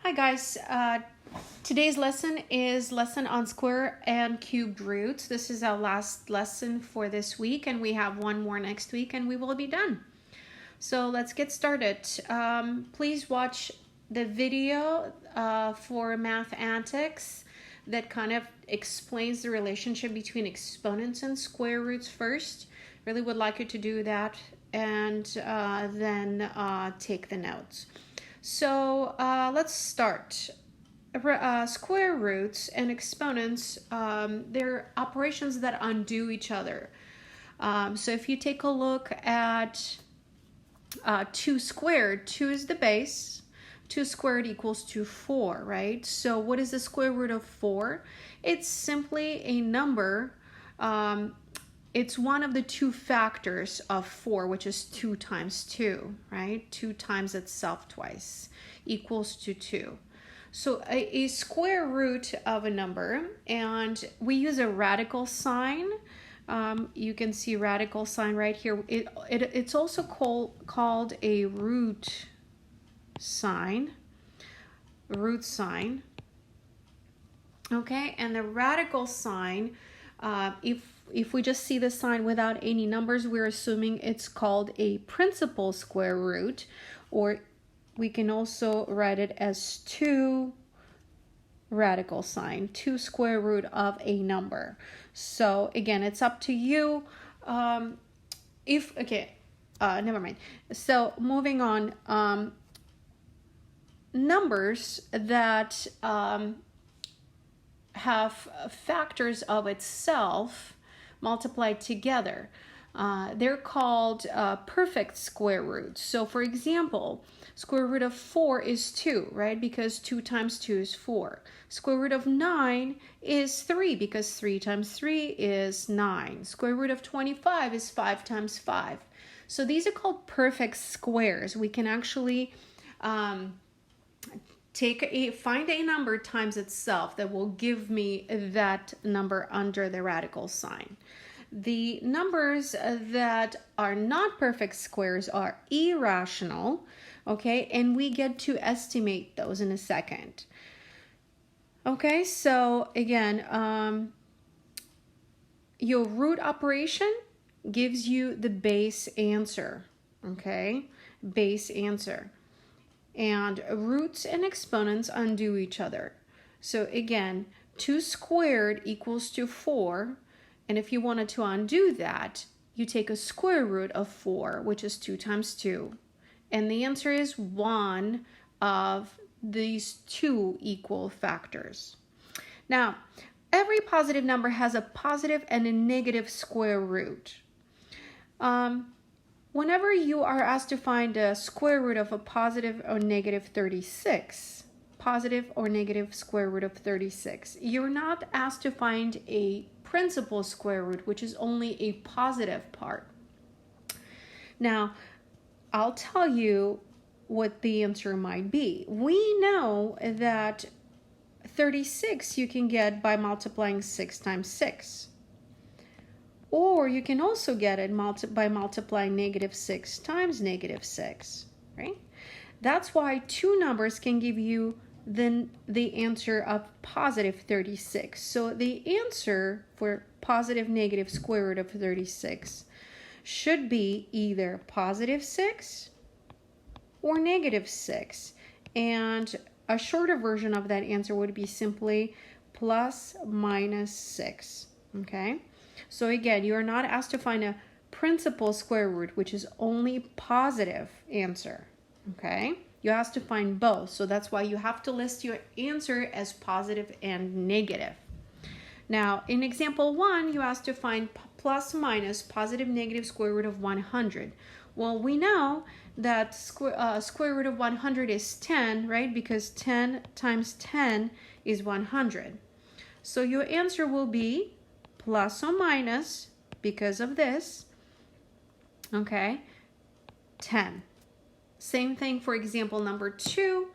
Hi guys, today's lesson is lesson on square and cubed roots. This is our last lesson for this week and we have one more next week and we will be done. So let's get started. Please watch the video for math antics that kind of explains the relationship between exponents and square roots first. Really would like you to do that and then take the notes. So let's start. Square roots and exponents, they're operations that undo each other. So if you take a look at 2 squared, 2 is the base. 2 squared equals to 4, right? So what is the square root of 4? It's simply a number. It's one of the 2 factors of 4, which is 2 times 2, right? 2 times itself twice equals to 2. So a square root of a number, and we use a radical sign. You can see radical sign right here. It's also called a root sign. Okay, and the radical sign, if we just see the sign without any numbers, we're assuming it's called a principal square root, or we can also write it as 2 radical sign, 2 square root of a number. So again, it's up to you. Never mind. So moving on, numbers that have factors of itself multiplied together. They're called perfect square roots. So for example, square root of 4 is 2, right? Because 2 times 2 is 4. Square root of 9 is 3 because 3 times 3 is 9. Square root of 25 is 5 times 5. So these are called perfect squares. We can actually find a number times itself that will give me that number under the radical sign. The numbers that are not perfect squares are irrational, okay, and we get to estimate those in a second. Okay, so again, your root operation gives you the base answer, okay, base answer. And roots and exponents undo each other. So again, 2 squared equals to 4. And if you wanted to undo that, you take a square root of 4, which is 2 times 2. And the answer is one of these 2 equal factors. Now, every positive number has a positive and a negative square root. Whenever you are asked to find a square root of a positive or negative 36, positive or negative square root of 36, you're not asked to find a principal square root, which is only a positive part. Now, I'll tell you what the answer might be. We know that 36 you can get by multiplying 6 times 6. Or you can also get it by multiplying negative 6 times negative 6, right? That's why 2 numbers can give you then the answer of positive 36. So the answer for positive negative square root of 36 should be either positive 6 or negative 6. And a shorter version of that answer would be simply plus minus 6, okay? So again, you are not asked to find a principal square root, which is only positive answer, okay? You have to find both, so that's why you have to list your answer as positive and negative. Now, in example 1, you asked to find plus minus positive negative square root of 100. Well, we know that square root of 100 is 10, right? Because 10 times 10 is 100. So your answer will be plus or minus, because of this, okay, 10. Same thing for example number 2.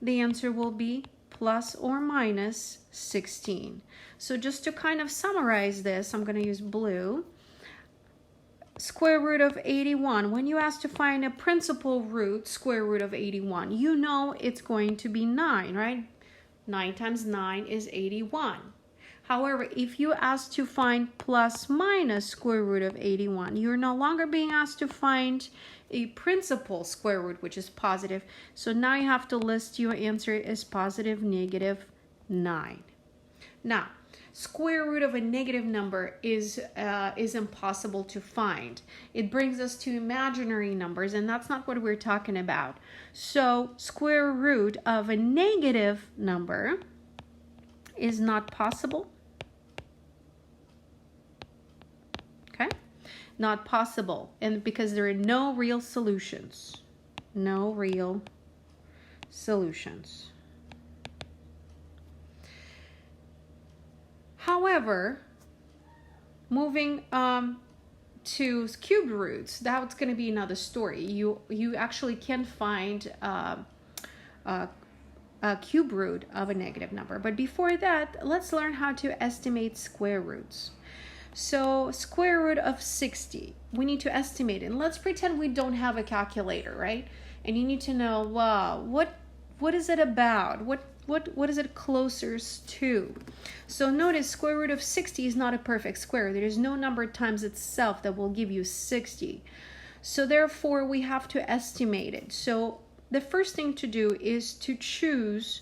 The answer will be plus or minus 16. So just to kind of summarize this, I'm going to use blue. square root of 81. When you ask to find a principal root, square root of 81, you know it's going to be 9, right? 9 times 9 is 81. However, if you ask to find plus minus square root of 81, you're no longer being asked to find a principal square root, which is positive. So now you have to list your answer as positive, negative 9. Now, square root of a negative number is impossible to find. It brings us to imaginary numbers, and that's not what we're talking about. So square root of a negative number is not possible. Okay? Not possible. And because there are no real solutions. No real solutions. However, moving to cube roots, that's going to be another story. You actually can find a cube root of a negative number. But before that, let's learn how to estimate square roots. So square root of 60, we need to estimate it. And let's pretend we don't have a calculator, right? And you need to know, wow, what is it about? What is it closest to? So notice square root of 60 is not a perfect square. There is no number times itself that will give you 60. So therefore, we have to estimate it. So the first thing to do is to choose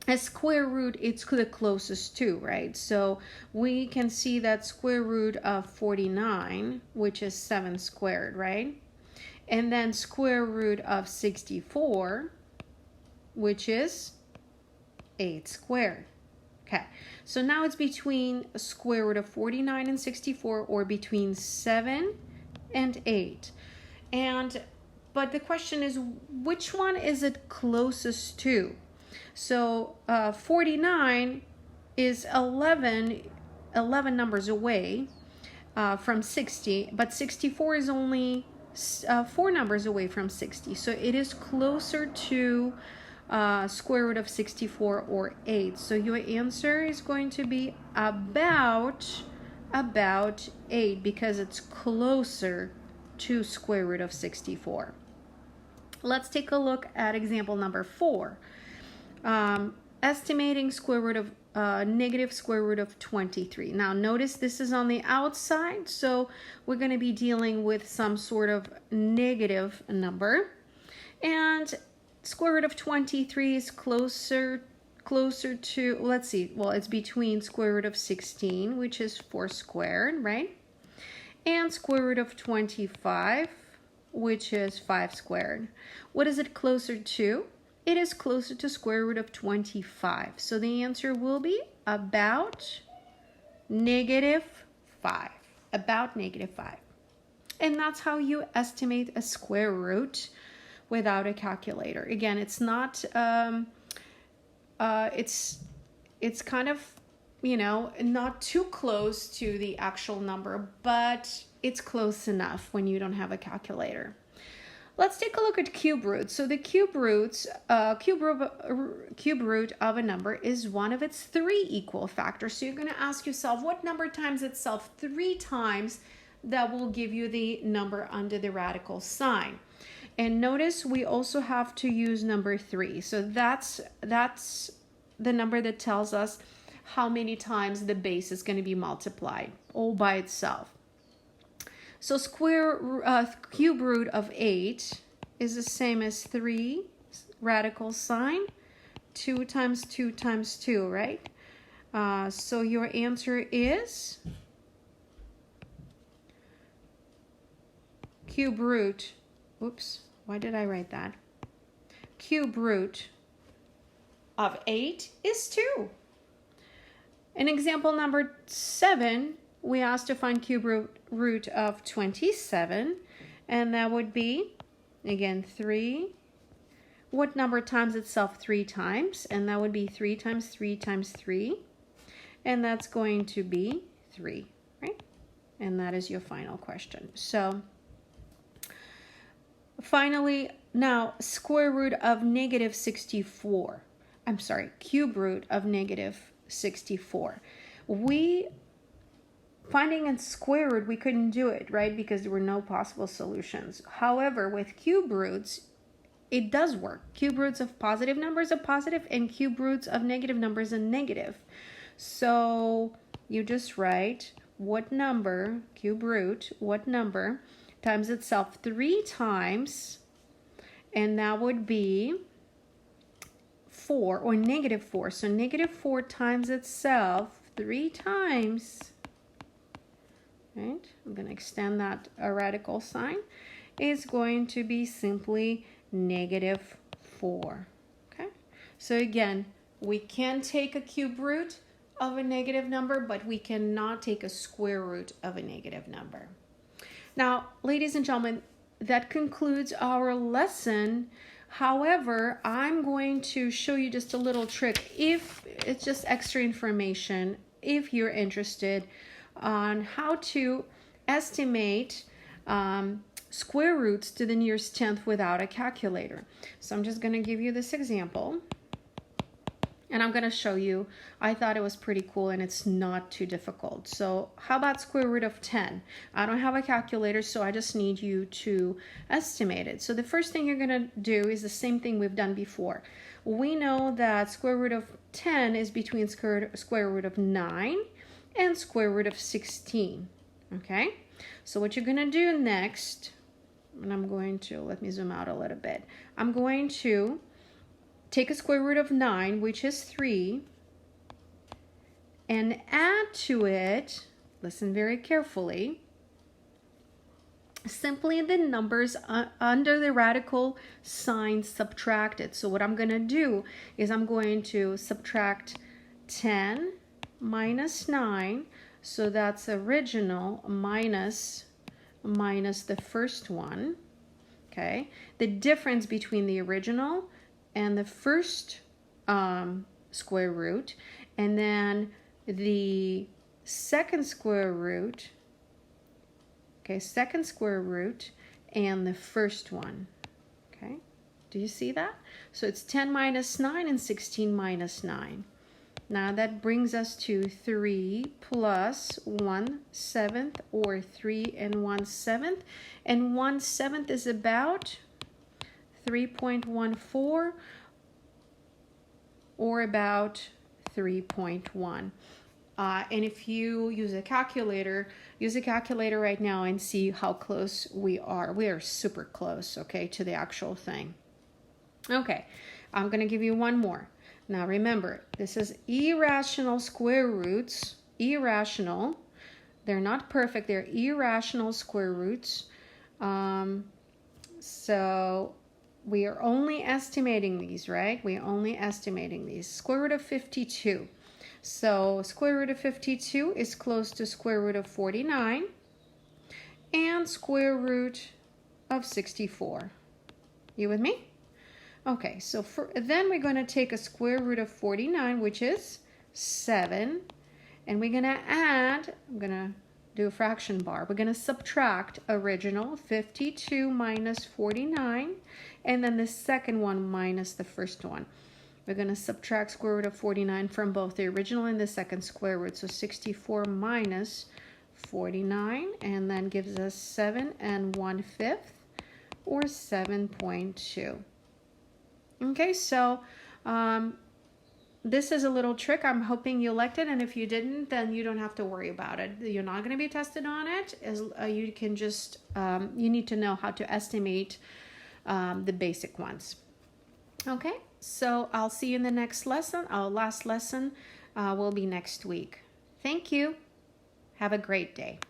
a square root it's the closest to, right? So we can see that square root of 49, which is 7 squared, right? And then square root of 64, which is 8 squared. Okay, so now it's between square root of 49 and 64, or between 7 and 8. But the question is, which one is it closest to? So 49 is 11 numbers away from 60, but 64 is only 4 numbers away from 60. So it is closer to square root of 64, or 8. So your answer is going to be about 8, because it's closer to square root of 64. Let's take a look at example number 4. Estimating square root of negative square root of 23. Now notice this is on the outside, so we're going to be dealing with some sort of negative number. And square root of 23 is closer to, let's see, well, it's between square root of 16, which is 4 squared, right? And square root of 25, which is 5 squared. What is it closer to? It is closer to square root of 25. So the answer will be about negative 5. About negative 5. And that's how you estimate a square root without a calculator. Again, it's not, it's kind of, you know, not too close to the actual number, but it's close enough when you don't have a calculator. Let's take a look at cube roots. So the cube root of a number is one of its 3 equal factors. So you're going to ask yourself, what number times itself 3 times? That will give you the number under the radical sign. And notice we also have to use number 3. So that's the number that tells us how many times the base is going to be multiplied all by itself. So cube root of 8 is the same as 3 radical sign, 2 times 2 times 2, right? So your answer is cube root, oops, why did I write that? Cube root of 8 is 2. In example number 7, we asked to find cube root of 27, and that would be, again, 3. What number times itself 3 times? And that would be 3 times 3 times 3. And that's going to be 3, right? And that is your final question. So finally, now square root of negative 64. I'm sorry, cube root of negative 64. We finding a square root, we couldn't do it, right? Because there were no possible solutions. However, with cube roots, it does work. Cube roots of positive numbers are positive, and cube roots of negative numbers are negative. So you just write what number, cube root, what number times itself 3 times, and that would be 4 or negative 4. So negative 4 times itself 3 times. Right? I'm going to extend that radical sign. Is going to be simply negative 4. Okay? So again, we can take a cube root of a negative number, but we cannot take a square root of a negative number. Now, ladies and gentlemen, that concludes our lesson. However, I'm going to show you just a little trick. If it's just extra information, if you're interested on how to estimate square roots to the nearest tenth without a calculator. So I'm just going to give you this example, and I'm going to show you. I thought it was pretty cool, and it's not too difficult. So how about square root of 10? I don't have a calculator, so I just need you to estimate it. So the first thing you're going to do is the same thing we've done before. We know that square root of 10 is between square root of 9 and square root of 16. Okay? So what you're going to do next, and I'm going to, let me zoom out a little bit. I'm going to take a square root of 9, which is 3, and add to it, listen very carefully, simply the numbers under the radical sign subtracted. So what I'm going to do is I'm going to subtract 10 minus 9, so that's original minus the first one. Okay, the difference between the original and the first square root, and then the second square root, okay, second square root and the first one. Okay, do you see that? So it's 10 minus 9 and 16 minus 9. Now that brings us to 3 plus 1/7, or 3 and 1/7. And 1/7 is about 3.14, or about 3.1. And if you use a calculator, use a calculator right now and see how close we are. We are super close, okay, to the actual thing. Okay, I'm going to give you one more. Now remember, this is irrational square roots. Irrational. They're not perfect. They're irrational square roots. So we are only estimating these, right? We are only estimating these. Square root of 52. So square root of 52 is close to square root of 49. And square root of 64. You with me? Okay, so then we're going to take a square root of 49, which is 7, and we're going to add, I'm going to do a fraction bar. We're going to subtract original 52 minus 49, and then the second one minus the first one. We're going to subtract square root of 49 from both the original and the second square root. So 64 minus 49, and then gives us 7 and 1/5, or 7.2. Okay, so this is a little trick. I'm hoping you liked it, and if you didn't, then you don't have to worry about it. You're not going to be tested on it. You can just, you need to know how to estimate the basic ones. Okay, so I'll see you in the next lesson. Our last lesson will be next week. Thank you. Have a great day.